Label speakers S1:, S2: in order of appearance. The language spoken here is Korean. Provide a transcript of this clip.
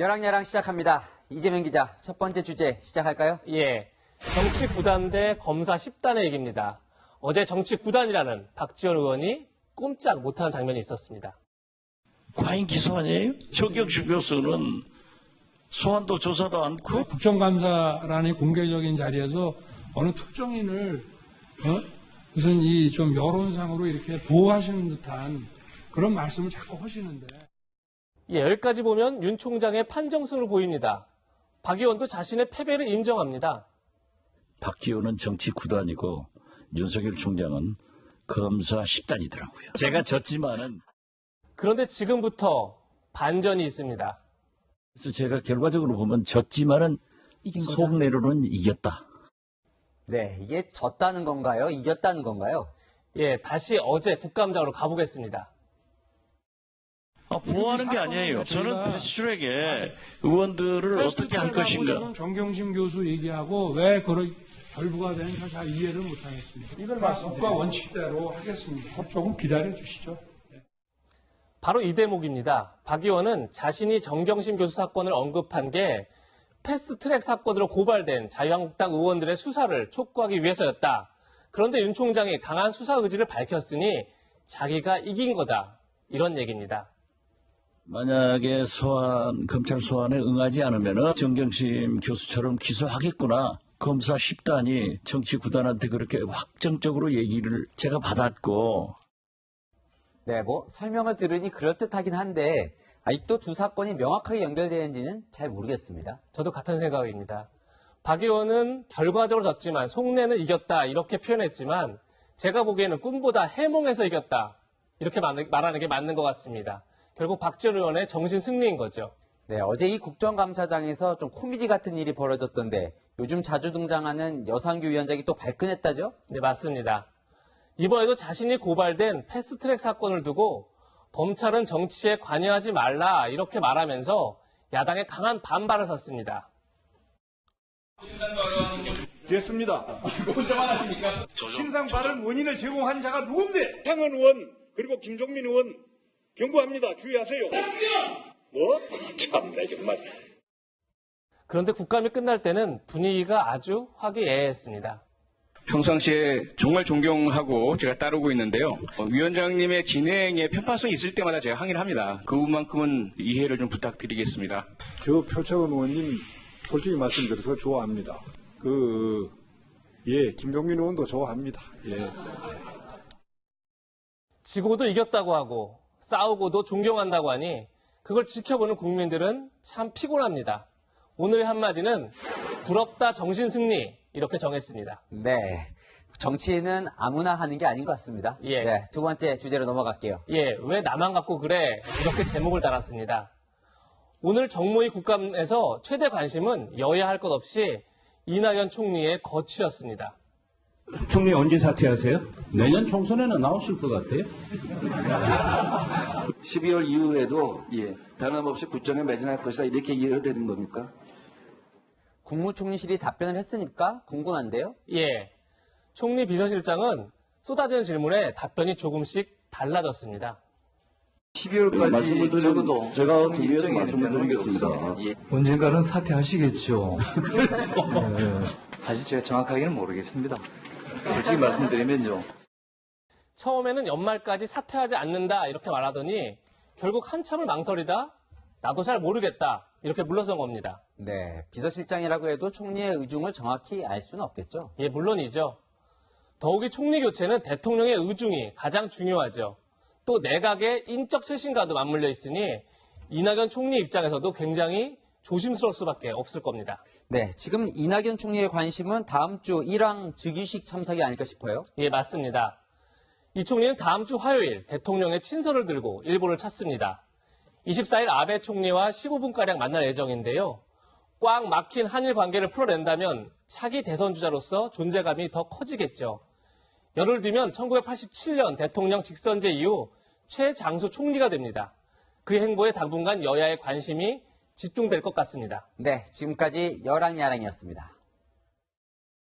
S1: 여랑야랑 시작합니다. 이재명 기자, 첫 번째 주제 시작할까요?
S2: 예, 정치 9단 대 검사 10단의 얘기입니다. 어제 정치 9단이라는 박지원 의원이 꼼짝 못하는 장면이 있었습니다.
S3: 과잉 기소 아니에요? 정경심 교수는 소환도 조사도 않고
S4: 국정감사라는 공개적인 자리에서 어느 특정인을 무슨 이 좀 여론상으로 이렇게 보호하시는 듯한 그런 말씀을 자꾸 하시는데.
S2: 예, 여기까지 보면 윤 총장의 판정승으로 보입니다. 박 의원도 자신의 패배를 인정합니다.
S3: 박지원은 정치 9단이고 윤석열 총장은 검사 10단이더라고요. 제가 졌지만은
S2: 그런데 지금부터 반전이 있습니다.
S3: 그래서 제가 결과적으로 보면 졌지만은 속내로는 이겼다.
S1: 네, 이게 졌다는 건가요? 이겼다는 건가요?
S2: 예, 다시 어제 국감장으로 가보겠습니다.
S3: 보호하는 게 아니에요. 저는 패스트트랙에 의원들을 어떻게 할 것인가.
S4: 정경심 교수 얘기하고 왜 그런 결부가 되는지 잘 이해를 못하겠습니다. 이걸 법과 원칙대로 하겠습니다. 조금 기다려 주시죠.
S2: 바로 이 대목입니다. 박 의원은 자신이 정경심 교수 사건을 언급한 게 패스트트랙 사건으로 고발된 자유한국당 의원들의 수사를 촉구하기 위해서였다. 그런데 윤 총장이 강한 수사 의지를 밝혔으니 자기가 이긴 거다. 이런 얘기입니다.
S3: 만약에 검찰 소환에 응하지 않으면 정경심 교수처럼 기소하겠구나. 검사 10단이 정치 9단한테 그렇게 확정적으로 얘기를 제가 받았고.
S1: 네, 설명을 들으니 그럴듯하긴 한데 아직도 두 사건이 명확하게 연결되는지는 잘 모르겠습니다.
S2: 저도 같은 생각입니다. 박 의원은 결과적으로 졌지만 속내는 이겼다 이렇게 표현했지만 제가 보기에는 꿈보다 해몽해서 이겼다 이렇게 말하는 게 맞는 것 같습니다. 결국 박지원 의원의 정신 승리인 거죠.
S1: 네, 어제 이 국정감사장에서 좀 코미디 같은 일이 벌어졌던데 요즘 자주 등장하는 여상규 위원장이 또 발끈했다죠?
S2: 네, 맞습니다. 이번에도 자신이 고발된 패스트트랙 사건을 두고 검찰은 정치에 관여하지 말라 이렇게 말하면서 야당에 강한 반발을 샀습니다.
S5: 됐습니다. 혼자만 하십니까? 신상 발언 원인을 제공한 자가 누군데? 황은 의원 그리고 김종민 의원 경고합니다. 주의하세요. 참나 정말.
S2: 그런데 국감이 끝날 때는 분위기가 아주 화기애애했습니다.
S6: 평상시에 정말 존경하고 제가 따르고 있는데요. 위원장님의 진행에 편파성이 있을 때마다 제가 항의를 합니다. 그 부분만큼은 이해를 좀 부탁드리겠습니다.
S7: 저 표창원 의원님 솔직히 말씀드려서 좋아합니다. 김종민 의원도 좋아합니다. 예.
S2: 지고도 이겼다고 하고 싸우고도 존경한다고 하니 그걸 지켜보는 국민들은 참 피곤합니다. 오늘의 한마디는 부럽다 정신승리 이렇게 정했습니다.
S1: 네, 정치는 아무나 하는 게 아닌 것 같습니다.
S2: 예.
S1: 네, 두 번째 주제로 넘어갈게요.
S2: 예, 왜 나만 갖고 그래? 이렇게 제목을 달았습니다. 오늘 정무위 국감에서 최대 관심은 여야 할 것 없이 이낙연 총리의 거취였습니다.
S8: 총리 언제 사퇴하세요? 내년 총선에는 나오실 것 같아요?
S9: 12월 이후에도 변함없이 국정에 매진할 것이다 이렇게 이해가 되는 겁니까?
S1: 국무총리실이 답변을 했으니까 궁금한데요?
S2: 예, 총리 비서실장은 쏟아지는 질문에 답변이 조금씩 달라졌습니다.
S9: 12월까지 말씀을 드려도 제가 준비해서 말씀을 드리겠습니다.
S8: 언젠가는 사퇴하시겠죠. 그렇죠.
S10: 사실 제가 정확하게는 모르겠습니다. 솔직히 말씀드리면요.
S2: 처음에는 연말까지 사퇴하지 않는다 이렇게 말하더니 결국 한참을 망설이다 나도 잘 모르겠다 이렇게 물러선 겁니다.
S1: 네, 비서실장이라고 해도 총리의 의중을 정확히 알 수는 없겠죠.
S2: 예, 물론이죠. 더욱이 총리 교체는 대통령의 의중이 가장 중요하죠. 또 내각의 인적 쇄신과도 맞물려 있으니 이낙연 총리 입장에서도 굉장히 조심스러울 수밖에 없을 겁니다.
S1: 네, 지금 이낙연 총리의 관심은 다음 주 일왕 즉위식 참석이 아닐까 싶어요.
S2: 예, 맞습니다. 이 총리는 다음 주 화요일 대통령의 친서를 들고 일본을 찾습니다. 24일 아베 총리와 15분가량 만날 예정인데요. 꽉 막힌 한일 관계를 풀어낸다면 차기 대선 주자로서 존재감이 더 커지겠죠. 열흘 뒤면 1987년 대통령 직선제 이후 최장수 총리가 됩니다. 그 행보에 당분간 여야의 관심이 집중될 것 같습니다.
S1: 네, 지금까지 여랑야랑이었습니다.